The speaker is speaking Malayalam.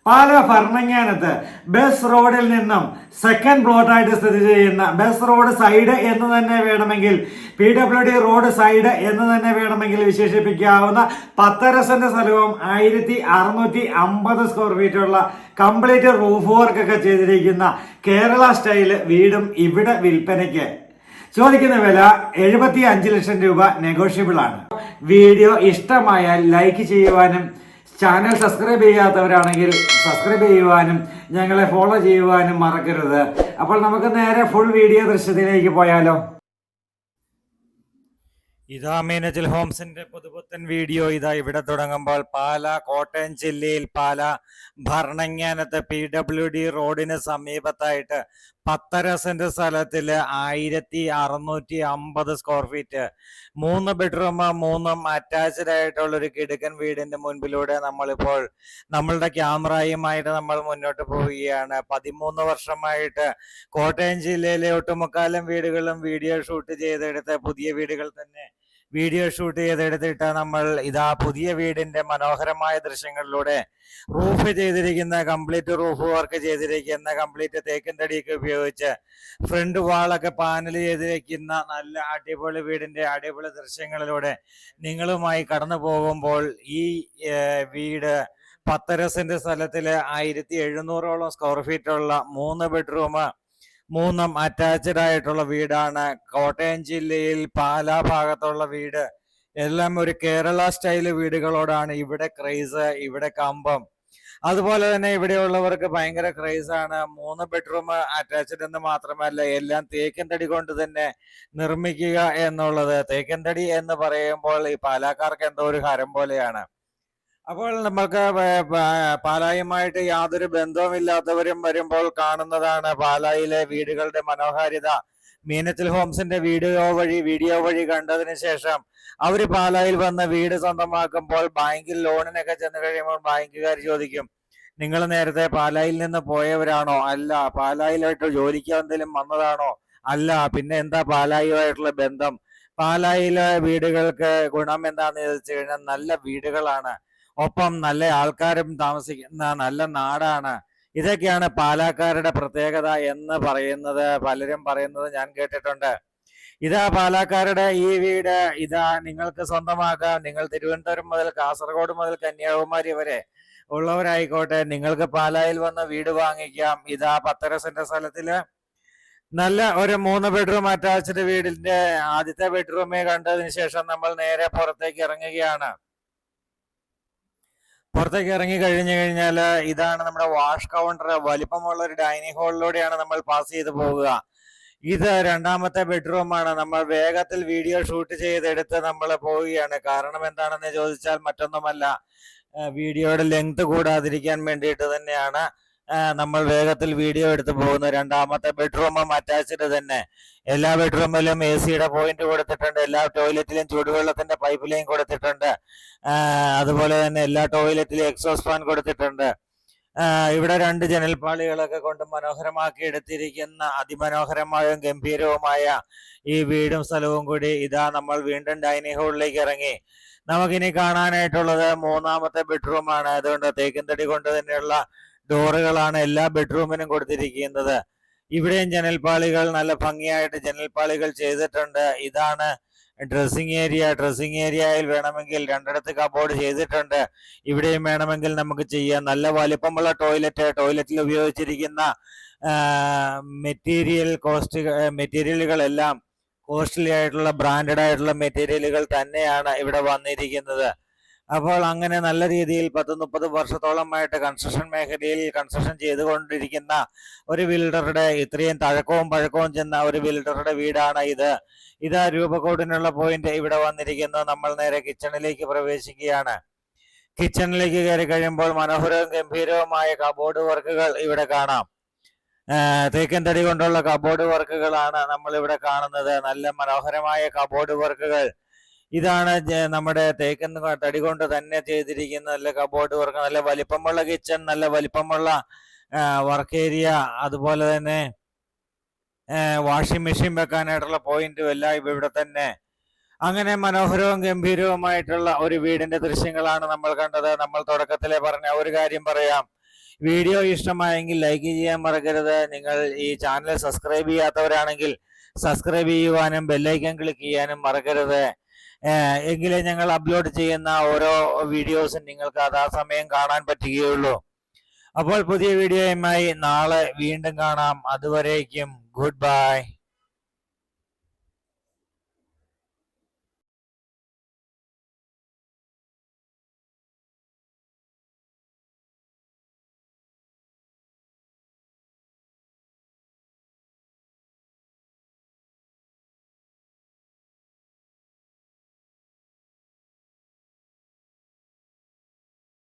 പാല ഭരണങ്ങാനത്ത് ബസ് റോഡിൽ നിന്നും സെക്കൻഡ് പ്ലോട്ടായിട്ട് സ്ഥിതി ചെയ്യുന്ന ബസ് റോഡ് സൈഡ് എന്ന് തന്നെ വേണമെങ്കിൽ PWD റോഡ് സൈഡ് എന്ന് തന്നെ വേണമെങ്കിൽ വിശേഷിപ്പിക്കാവുന്ന 10.5 സെന്റ് സ്ഥലവും 1650 സ്ക്വയർ ഫീറ്റുള്ള കംപ്ലീറ്റ് റൂഫ് വർക്ക് ഒക്കെ ചെയ്തിരിക്കുന്ന കേരള സ്റ്റൈല് വീടും ഇവിടെ വിൽപ്പനയ്ക്ക്. ചോദിക്കുന്ന വില 75 ലക്ഷം രൂപ നെഗോഷ്യബിൾ ആണ്. വീഡിയോ ഇഷ്ടമായാൽ ലൈക്ക് ചെയ്യുവാനും ചാനൽ സബ്സ്ക്രൈബ് ചെയ്യാത്തവരാണെങ്കിൽ സബ്സ്ക്രൈബ് ചെയ്യുവാനും ഞങ്ങളെ ഫോളോ ചെയ്യുവാനും മറക്കരുത്. അപ്പോൾ നമുക്ക് നേരെ ഫുൾ വീഡിയോ ദൃശ്യത്തിലേക്ക് പോയാലോ. ഇതാ മീനച്ചിൽ ഹോംസിന്റെ പുതുപുത്തൻ വീഡിയോ ഇതാ ഇവിടെ തുടങ്ങുമ്പോൾ പാല, കോട്ടയം ജില്ലയിൽ പാല ഭരണങ്ങാനത്ത് PWD റോഡിന് സമീപത്തായിട്ട് 10.5 സെന്റ് സ്ഥലത്തില് 1650 സ്ക്വയർ ഫീറ്റ് 3 ബെഡ്റൂം 3 അറ്റാച്ച്ഡ് ആയിട്ടുള്ള ഒരു കിടുക്കൻ വീടിന്റെ മുൻപിലൂടെ നമ്മളിപ്പോൾ നമ്മളുടെ ക്യാമറയുമായിട്ട് നമ്മൾ മുന്നോട്ട് പോവുകയാണ്. 13 വർഷമായിട്ട് കോട്ടയം ജില്ലയിലെ ഒട്ടുമുക്കാലും വീടുകളും വീഡിയോ ഷൂട്ട് ചെയ്തെടുത്ത പുതിയ വീടുകൾ തന്നെ വീഡിയോ ഷൂട്ട് ചെയ്തെടുത്തിട്ട് നമ്മൾ ഇതാ പുതിയ വീടിന്റെ മനോഹരമായ ദൃശ്യങ്ങളിലൂടെ റൂഫ് ചെയ്തിരിക്കുന്ന കംപ്ലീറ്റ് റൂഫ് വർക്ക് ചെയ്തിരിക്കുന്ന കംപ്ലീറ്റ് തേക്കിൻ തടിയൊക്കെ ഉപയോഗിച്ച് ഫ്രണ്ട് വാളൊക്കെ പാനൽ ചെയ്തിരിക്കുന്ന നല്ല അടിപൊളി വീടിന്റെ അടിപൊളി ദൃശ്യങ്ങളിലൂടെ നിങ്ങളുമായി കടന്നു പോകുമ്പോൾ ഈ വീട് 10.5 സെന്റ് സ്ഥലത്തില് 1700ഓളം സ്ക്വയർ ഫീറ്റുള്ള 3 ബെഡ്റൂം 3 അറ്റാച്ച്ഡ് ആയിട്ടുള്ള വീടാണ്. കോട്ടയം ജില്ലയിൽ പാലാ ഭാഗത്തുള്ള വീട് എല്ലാം ഒരു കേരള സ്റ്റൈല് വീടുകളോടാണ് ഇവിടെ ക്രൈസ്, ഇവിടെ കമ്പം. അതുപോലെ തന്നെ ഇവിടെയുള്ളവർക്ക് ഭയങ്കര ക്രൈസ് ആണ്. 3 ബെഡ്റൂം അറ്റാച്ച്ഡ് എന്ന് മാത്രമല്ല എല്ലാം തേക്കൻ തടി കൊണ്ട് തന്നെ നിർമ്മിക്കുക എന്നുള്ളത്. തേക്കൻ തടി എന്ന് പറയുമ്പോൾ ഈ പാലാക്കാർക്ക് എന്തോ ഒരു ഹരം പോലെയാണ്. അപ്പോൾ നമുക്ക് പാലായുമായിട്ട് യാതൊരു ബന്ധവുമില്ലാത്തവരും വരുമ്പോൾ കാണുന്നതാണ് പാലായിലെ വീടുകളുടെ മനോഹാരിത. മീനച്ചിൽ ഹോംസിന്റെ വീഡിയോ വഴി കണ്ടതിന് ശേഷം അവര് പാലായിൽ വന്ന് വീട് സ്വന്തമാക്കുമ്പോൾ ബാങ്കിൽ ലോണിനൊക്കെ ചെന്ന് കഴിയുമ്പോൾ ബാങ്കുകാർ ചോദിക്കും, നിങ്ങൾ നേരത്തെ പാലായിൽ നിന്ന് പോയവരാണോ? അല്ല. പാലായിലായിട്ട് ജോലിക്ക് എന്തെങ്കിലും വന്നതാണോ? അല്ല. പിന്നെ എന്താ പാലായുമായിട്ടുള്ള ബന്ധം? പാലായിലെ വീടുകൾക്ക് ഗുണം എന്താണെന്ന് ചോദിച്ചു കഴിഞ്ഞാൽ നല്ല വീടുകളാണ്, ഒപ്പം നല്ല ആൾക്കാരും താമസിക്കുന്ന നല്ല നാടാണ്. ഇതൊക്കെയാണ് പാലാക്കാരുടെ പ്രത്യേകത എന്ന് പറയുന്നത്, പലരും പറയുന്നത് ഞാൻ കേട്ടിട്ടുണ്ട്. ഇതാ പാലാക്കാരുടെ ഈ വീട് ഇതാ നിങ്ങൾക്ക് സ്വന്തമാക്കാം. നിങ്ങൾ തിരുവനന്തപുരം മുതൽ കാസർഗോഡ് മുതൽ കന്യാകുമാരി വരെ ഉള്ളവരായിക്കോട്ടെ, നിങ്ങൾക്ക് പാലായിൽ വന്ന് വീട് വാങ്ങിക്കാം. ഇതാ 10.5 സെന്റ് സ്ഥലത്തില് നല്ല ഒരു 3 ബെഡ്റൂം അറ്റാച്ച്ഡ് വീടിന്റെ ആദ്യത്തെ ബെഡ്റൂമേ കണ്ടതിന് ശേഷം നമ്മൾ നേരെ പുറത്തേക്ക് ഇറങ്ങുകയാണ്. പുറത്തേക്ക് ഇറങ്ങി കഴിഞ്ഞു കഴിഞ്ഞാൽ ഇതാണ് നമ്മുടെ വാഷ് കൗണ്ടർ. വലിപ്പമുള്ള ഒരു ഡൈനിങ് ഹാളിലൂടെയാണ് നമ്മൾ പാസ് ചെയ്ത് പോകുക. ഇത് 2ാമത്തെ ബെഡ്റൂമാണ്. നമ്മൾ വേഗത്തിൽ വീഡിയോ ഷൂട്ട് ചെയ്തെടുത്ത് നമ്മൾ പോവുകയാണ്. കാരണം എന്താണെന്ന് ചോദിച്ചാൽ മറ്റൊന്നുമല്ല, വീഡിയോയുടെ ലെങ്ത് കൂടാതിരിക്കാൻ വേണ്ടിയിട്ട് തന്നെയാണ് നമ്മൾ വേഗത്തിൽ വീഡിയോ എടുത്ത് പോകുന്നത്. 2ാമത്തെ ബെഡ്റൂമും അറ്റാച്ച്ഡ് തന്നെ. എല്ലാ ബെഡ്റൂമിലും AC-യുടെ പോയിന്റ് കൊടുത്തിട്ടുണ്ട്. എല്ലാ ടോയ്ലറ്റിലും ചൂടുവെള്ളത്തിന്റെ പൈപ്പ് ലൈൻ കൊടുത്തിട്ടുണ്ട്. അതുപോലെ തന്നെ എല്ലാ ടോയ്ലറ്റിലും എക്സോസ്റ്റ് ഫാൻ കൊടുത്തിട്ടുണ്ട്. ഇവിടെ 2 ജനൽപ്പാളികളൊക്കെ കൊണ്ട് മനോഹരമാക്കി എടുത്തിരിക്കുന്ന അതിമനോഹരമായും ഗംഭീരവുമായ ഈ വീടും സ്ഥലവും കൂടി ഇതാ നമ്മൾ വീണ്ടും ഡൈനിങ് ഹാളിലേക്ക് ഇറങ്ങി. നമുക്കിനി കാണാനായിട്ടുള്ളത് 3ാമത്തെ ബെഡ്റൂമാണ്. അതുകൊണ്ട് തേക്കിൻ തടി കൊണ്ട് തന്നെയുള്ള ഡോറുകളാണ് എല്ലാ ബെഡ്റൂമിനും കൊടുത്തിരിക്കുന്നത്. ഇവിടെയും ജനൽപ്പാളികൾ നല്ല ഭംഗിയായിട്ട് ജനൽപ്പാളികൾ ചെയ്തിട്ടുണ്ട്. ഇതാണ് ഡ്രസ്സിംഗ് ഏരിയ. ഡ്രസ്സിംഗ് ഏരിയയിൽ വേണമെങ്കിൽ 2 കബോർഡ് ചെയ്തിട്ടുണ്ട്. ഇവിടെയും വേണമെങ്കിൽ നമുക്ക് ചെയ്യാം. നല്ല വലിപ്പമുള്ള ടോയ്ലറ്റിൽ ഉപയോഗിച്ചിരിക്കുന്ന മെറ്റീരിയലുകളെല്ലാം കോസ്റ്റ്ലി ആയിട്ടുള്ള ബ്രാൻഡഡ് ആയിട്ടുള്ള മെറ്റീരിയലുകൾ തന്നെയാണ് ഇവിടെ വന്നിരിക്കുന്നത്. അപ്പോൾ അങ്ങനെ നല്ല രീതിയിൽ 10-30 വർഷത്തോളമായിട്ട് കൺസ്ട്രക്ഷൻ മേഖലയിൽ കൺസ്ട്രക്ഷൻ ചെയ്തുകൊണ്ടിരിക്കുന്ന ഒരു ബിൽഡറുടെ ഇത്രയും തഴക്കവും പഴക്കവും ചെന്ന ഒരു ബിൽഡറുടെ വീടാണ് ഇത്. ഇതാ രൂപകോടിനുള്ള പോയിന്റ് ഇവിടെ വന്നിരിക്കുന്നു. നമ്മൾ നേരെ കിച്ചണിലേക്ക് പ്രവേശിക്കുകയാണ്. കിച്ചണിലേക്ക് കയറി കഴിയുമ്പോൾ മനോഹരവും ഗംഭീരവുമായ കബോർഡ് വർക്കുകൾ ഇവിടെ കാണാം. തേക്കൻ തടി കൊണ്ടുള്ള കബോർഡ് വർക്കുകളാണ് നമ്മൾ ഇവിടെ കാണുന്നത്. നല്ല മനോഹരമായ കബോർഡ് വർക്കുകൾ. ഇതാണ് നമ്മുടെ തേക്കൻ തടി കൊണ്ട് തന്നെ ചെയ്തിരിക്കുന്ന നല്ല കബോർഡ് വർക്ക്. നല്ല വലിപ്പമുള്ള കിച്ചൺ, നല്ല വലിപ്പമുള്ള വർക്ക് ഏരിയ, അതുപോലെ തന്നെ വാഷിംഗ് മെഷീൻ വെക്കാനായിട്ടുള്ള പോയിന്റും എല്ലാം ഇവിടെ തന്നെ. അങ്ങനെ മനോഹരവും ഗംഭീരവുമായിട്ടുള്ള ഒരു വീടിന്റെ ദൃശ്യങ്ങളാണ് നമ്മൾ കണ്ടത്. നമ്മൾ തുടക്കത്തിലെ പറഞ്ഞ ഒരു കാര്യം പറയാം, വീഡിയോ ഇഷ്ടമായെങ്കിൽ ലൈക്ക് ചെയ്യാൻ മറക്കരുത്. നിങ്ങൾ ഈ ചാനൽ സബ്സ്ക്രൈബ് ചെയ്യാത്തവരാണെങ്കിൽ സബ്സ്ക്രൈബ് ചെയ്യുവാനും ബെല്ലൈക്കൺ ക്ലിക്ക് ചെയ്യാനും മറക്കരുത്. എങ്കിലേ ഞങ്ങൾ അപ്ലോഡ് ചെയ്യുന്ന ഓരോ വീഡിയോസും നിങ്ങൾക്ക് യഥാസമയം കാണാൻ പറ്റുകയുള്ളൂ. അപ്പോൾ പുതിയ വീഡിയോയുമായി നാളെ വീണ്ടും കാണാം. അതുവരേക്കും ഗുഡ് ബൈ.